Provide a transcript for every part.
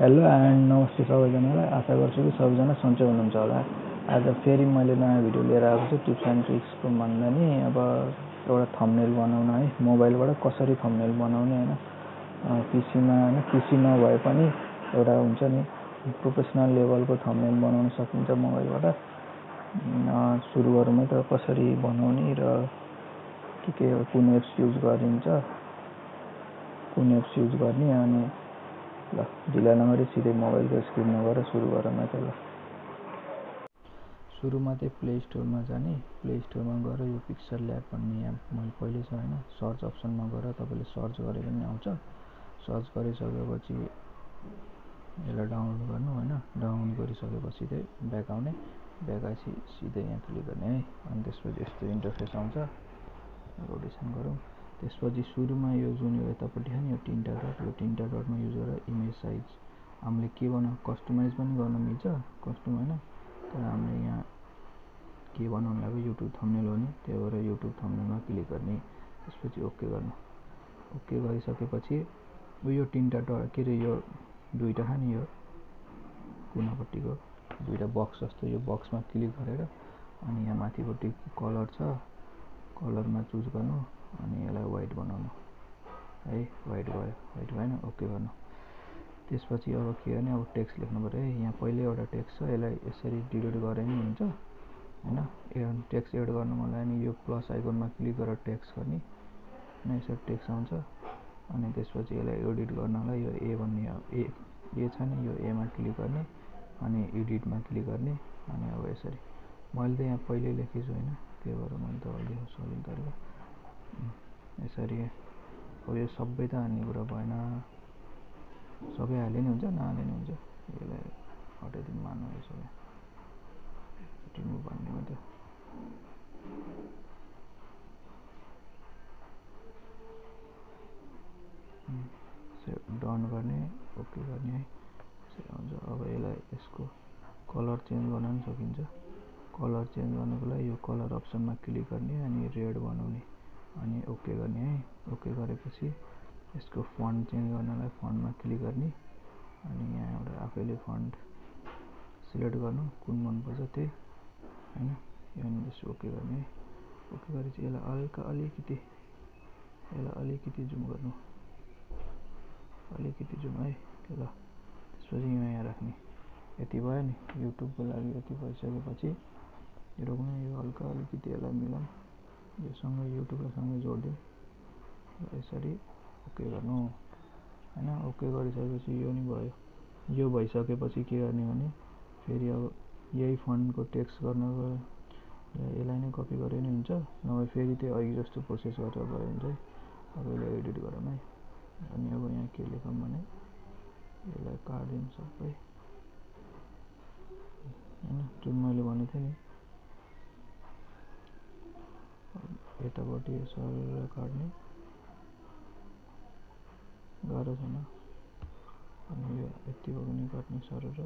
Hello and नमस्ते सबैजनालाई। आशा गर्छु कि सबैजना सन्चै हुनुहुन्छ होला। आज फेरि मैले नयाँ भिडियो लिएर आएको छु। टिप्स एन्ड ट्रिक्सको भन्दा नि अब एउटा थम्बनेल बनाउन है, मोबाइलबाट कसरी थम्बनेल बनाउने हैन, पीसीमा हैन, पीसी नभए पनि एउटा हुन्छ नि प्रोफेसनल लेभलको थम्बनेल बनाउन सकिन्छ मोबाइलबाट। सुरु गरौँ है त कसरी बनाउने र के कुन एप्स युज गरिन्छ, कुन एप्स युज गर्ने, अनि ल ढिला नगरी सिधै मोबाइलको स्क्रिनमा गएर सुरु गरौँ है त। ल सुरुमा चाहिँ प्ले स्टोरमा जाने, प्ले स्टोरमा गएर यो पिक्चर ल्याब भन्ने एप मैले पहिले छ हैन, सर्च अप्सनमा गएर तपाईले सर्च गरे पनि आउँछ। सर्च गरिसकेपछि यसलाई डाउनलोड गर्नु हैन, डाउनलोड गरिसकेपछि चाहिँ ब्याक आउने, ब्याक आएपछि सिधै यहाँ क्लिक गर्ने है। अनि त्यसपछि यस्तो इन्टरफेस आउँछ। रोटेसन गरौँ। त्यसपछि सुरुमा यो जुन यो यतापट्टि छ नि, यो तीनटा डटमा युज गरेर इमेज साइज हामीले के बनाउँ, कस्टमाइज पनि गर्न मिल्छ, कस्टम हैन। तर हामीले यहाँ के बनाउनु लाग्यो, युट्युब थम्बनेल हो नि, त्यही भएर युट्युब थम्बनेलमा क्लिक गर्ने। त्यसपछि ओके गर्नु। ओके गरिसकेपछि यो तीनटा डट के रे, यो दुईटा छ नि, यो कुनापट्टिको दुईटा बक्स जस्तो, यो बक्समा क्लिक गरेर अनि यहाँ माथिपट्टि कलर छ, कलरमा चुज गर्नु अनि यसलाई व्हाइट बनाउनु है। व्हाइट भयो, व्हाइट भएन, ओके गर्नु। त्यसपछि अब के गर्ने, अब टेक्स्ट लेख्नु पर्यो है। यहाँ पहिले एउटा टेक्स्ट छ, यसलाई यसरी डिलिट गरे पनि हुन्छ हैन। टेक्स्ट एड गर्नु मन लाग्यो भने यो प्लस आइकनमा क्लिक गरेर टेक्स्ट गर्ने हैन, यसरी टेक्स्ट आउँछ। अनि त्यसपछि यसलाई एडिट गर्नलाई यो ए भन्ने ए छ नि, यो एमा क्लिक गर्ने अनि एडिटमा क्लिक गर्ने। अनि अब यसरी मैले त यहाँ पहिले लेखेको छु हैन, त्यही भएर मैले त अलि सजिलो तरिका यसरी। अब यो सबै त हाल्ने कुरा भएन, सबै हाले नि हुन्छ, नहाले नि हुन्छ। यसलाई हटाइदिनु मान्नु है, सबै रिमुभ भन्ने हो त। डन गर्ने, ओके गर्ने है, यसरी हुन्छ। अब यसलाई यसको कलर चेन्ज गर्न पनि सकिन्छ। कलर चेन्ज गर्नको लागि यो कलर अप्सनमा क्लिक गर्ने अनि रेड बनाउने अनि ओके गर्ने है। ओके गरेपछि यसको फन्ट चेन्ज गर्नलाई फन्टमा क्लिक गर्ने अनि यहाँ एउटा आफैले फन्ट सिलेक्ट गर्नु, कुन मनपर्छ त्यही हैन। यो अनि यसो ओके गर्ने है। ओके गरेपछि यसलाई हल्का अलिकति जुम गर्नु, अलिकति जुम है। ल त्यसपछि यहाँ राख्ने, यति भयो नि। युट्युबको लागि यति भइसकेपछि रोक्ने, यो हल्का अलिकति यसलाई मिलाउँ, योसँग युट्युबलाई सँगै जोडिदिउँ। यसरी ओके गर्नु हैन। ओके गरिसकेपछि यो नि भयो। यो भइसकेपछि के गर्ने भने फेरि अब यही फन्टको टेक्स्ट गर्नको यसलाई नै कपी गरे नि हुन्छ, नभए फेरि त्यो अघि जस्तो प्रोसेस गरेर गयो हुन्छ है। अब यसलाई एडिट गरौँ है। अनि अब यहाँ के लेखौँ भने यसलाई काट्दिउँ सबै हैन, जुन मैले भनेको थिएँ नि, यतापट्टि सर काट्ने गाह्रो छैन। अनि यो यति पनि काट्ने सरेर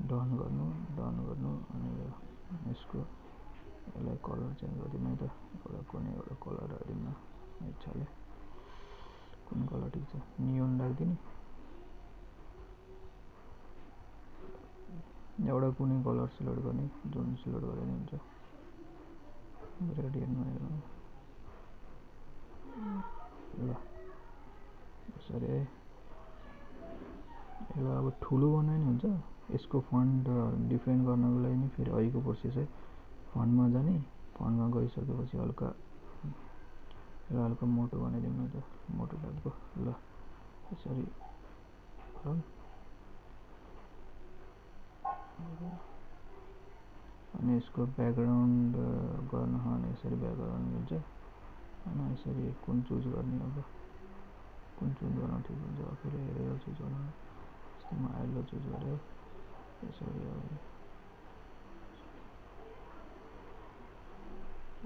डन गर्नु अनि यसको यसलाई कलर चेन्ज गरिदिनु है त। एउटा कुनै एउटा कलर हालिदिनु इच्छाले, कुन कलर ठिक छ, नियोन राखिदिने, एउटा कुनै कलर सिलेक्ट गर्ने, जुन सिलेक्ट गरे नि हुन्छ। ग्रेडियन्टमा हेरौँ ल, यसरी है। यसलाई अब ठुलो बनायो नि हुन्छ। यसको फन्ट डिफाइन गर्नको लागि नि फेरि अहिलेको प्रोसेस है। फन्टमा जाने, फन्टमा गइसकेपछि हल्का यसलाई हल्का मोटो बनाइदिउँ न त, मोटो टाइपको। ल यसरी अनि यसको ब्याकग्राउन्ड गर्न भने यसरी ब्याकग्राउन्ड हुन्छ हैन। यसरी कुन चुज गर्ने, अब कुन चुज गर्न ठिक हुन्छ, आफूले हेरेर चुज गर्नु। जस्तै म आइलो चुज गरेँ, यसरी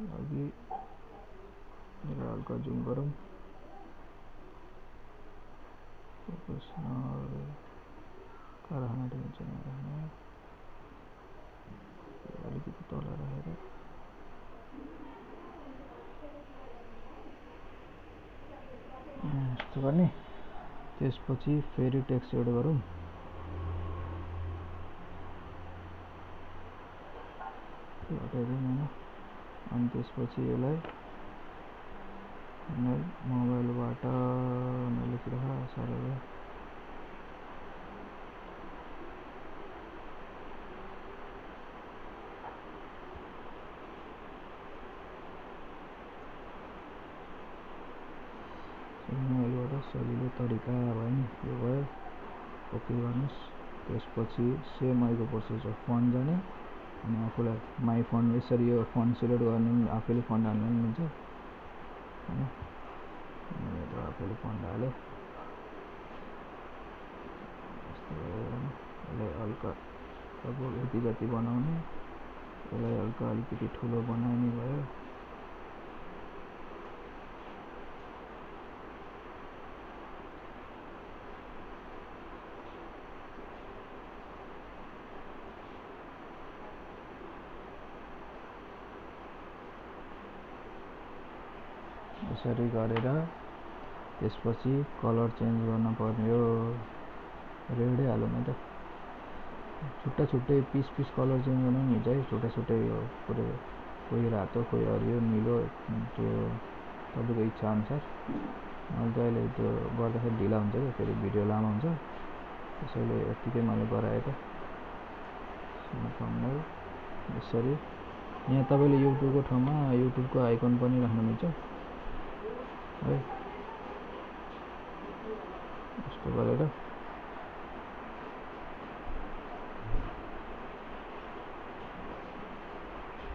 अघि हल्का जुम गरौँ। प्रोफेसनल कारखाना ठिक हुन्छ नि राख्ने, गर्ने त्यसपछि फेरि टेक्स्ट एड गरौँ अनि त्यसपछि यसलाई मोबाइलबाट लेखिराख सरल मोबाइलबाट सजिलो तरिका भयो नि यो भयो ओके गर्नुहोस् त्यसपछि सेम आएको प्रोसेस हो फन्ट जाने अनि आफूलाई माई फन्ट यसरी यो फन्ट सिलेक्ट गर्ने आफैले फन्ट हाल्न पनि मिल्छ हैन आफैले फन्ट हाल्यो यसलाई हल्का लगभग यति जति बनाउने यसलाई हल्का अलिकति ठुलो बनाउने भयो यसरी गरेर त्यसपछि कलर चेन्ज गर्न पर्ने हो रेडै हालौँ है त छुट्टा छुट्टै पिस कलर चेन्ज गर्न नि हुन्छ है छुट्टा छुट्टै यो पुरै कोही रातो कोही हरियो निलो त्यो तपाईको इच्छा अनुसार मैले चाहिँ अहिले त्यो गर्दाखेरि ढिला हुन्छ क्या फेरि भिडियो लामो हुन्छ त्यसैले यतिकै मैले गराएँ त थम्बनेल यसरी यहाँ तपाईले युट्युबको ठाउँमा युट्युबको आइकन पनि राख्न मिल्छ है यस्तो गरेर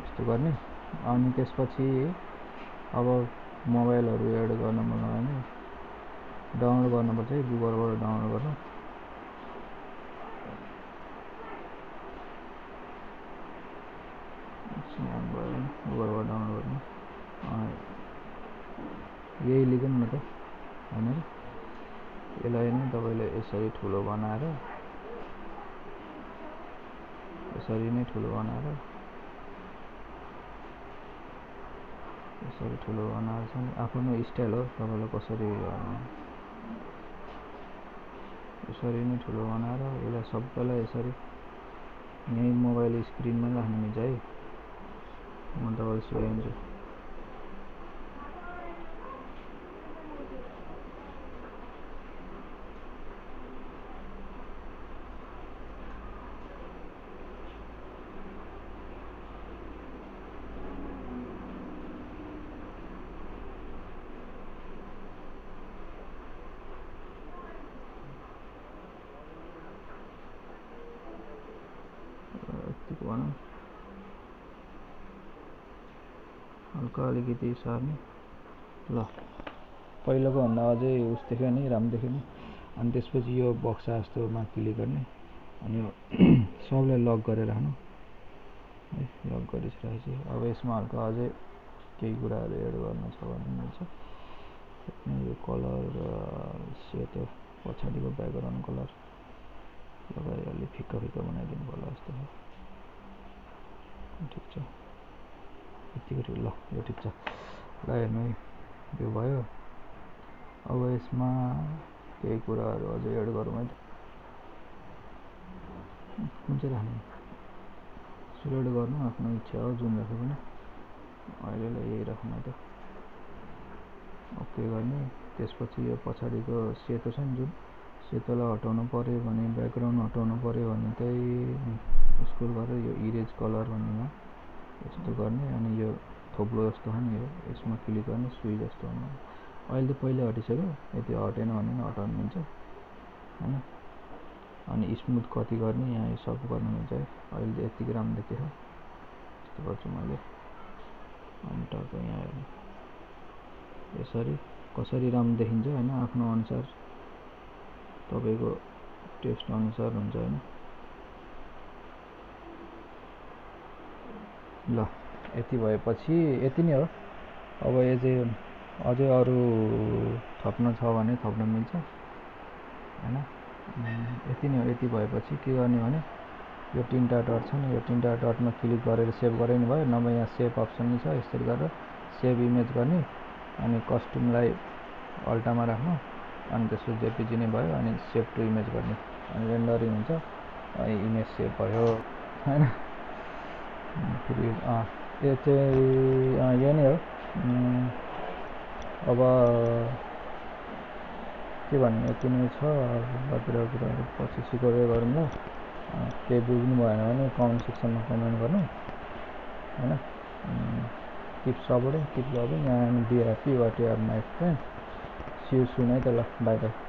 यस्तो गर्ने अनि त्यसपछि अब मोबाइलहरु एड गर्न मन लाग्यो भने डाउनलोड गर्नुपर्छ है गुगलबाट डाउनलोड गर्नु गुगलबाट डाउनलोड गर्नु यही लेखौँ न त हैन यसलाई नै तपाईले यसरी ठुलो बनाएर यसरी नै ठुलो बनाएर यसरी ठुलो बनाएर चाहिँ आफ्नो स्टाइल हो तपाईलाई कसरी यसरी नै ठुलो बनाएर यसलाई सबैलाई यसरी यही मोबाइल स्क्रिनमा राख्न मिल्छ है म तपाईलाई सिकाइदिन्छु हल्का अलिकति सार्ने ल पहिलाको भन्दा अझै उस देख्यो नि राम्रो देख्यो नि अनि त्यसपछि यो बक्सा जस्तोमा क्लिक गर्ने अनि सबलाई लक गरेर राख्नु है लक गरिसकेपछि अब यसमा हल्का अझै केही कुराहरु एड गर्न छ भने मिल्छ यो कलर सेतो पछाडीको ब्याकग्राउन्ड कलर लगाइ अलि फिक्का फिक्का बनाइदिनु पर्ला जस्तो छ ठीक छ यतिको ल यो ठीक छ ल हेर्नु है यो भयो अब यसमा केही कुराहरु अझै एड गरौँ है कुन चाहिँ राख्ने सिलेक्ट गर्नु आफ्नो इच्छा हो जुन राखे पनि अहिलेलाई यही राखौँ त ओके गर्ने त्यसपछि यो पछाडीको सेतो छ नि जुन सेतोलाई हटाउनु पर्यो भने ब्याकग्राउन्ड हटाउनु पर्यो भने चाहिँ स्क्रोल गरेर यो इरेज कलर भन्नेमा यस्तो गर्ने अनि यो थोप्लो जस्तो हो नि यो यसमा क्लिक गर्ने सुई जस्तो हुनु अहिले त पहिले हटिसक्यो यति हटेन भने हटाउनु मिल्छ हैन अनि स्मुथ कति गर्ने यहाँ यो सब गर्न मिल्छ है अहिले यतिकै राम्रो देखियो यस्तो गर्छु मैले अनि टक्क यहाँ हेर्नु यसरी कसरी राम्रो देखिन्छ हैन आफ्नो अनुसार तपाईको टेस्ट अनुसार हुन्छ हैन ल यति भएपछि यति नै हो अब यो चाहिँ अझै अरु थप्न छ भने थप्न मिल्छ हैन यति नै हो यति भएपछि के गर्ने भने यो तीनटा डट छ नि यो तीनटा डटमा क्लिक गरेर सेभ गरे नि भयो नभए यहाँ सेभ अप्सन छ यसरी गरेर सेभ इमेज गर्ने अनि कस्ट्युमलाई अल्टामा राख्नु अनि त्यसपछि जेपिजी नै भयो अनि सेभ टु इमेज गर्ने अनि रेन्डरिङ हुन्छ अनि इमेज सेभ भयो हैन फेरि यो चाहिँ यो नै हो अब के भन्ने यति नै छ बाहिर कुराहरू पछि सिकाउँदै गरौँ ल केही बुझ्नु भएन भने कमेन्ट सेक्सनमा कमेन्ट गर्नु हैन keep supporting keep loving and be happy what you are my friend see you soon है त ल बाई बाई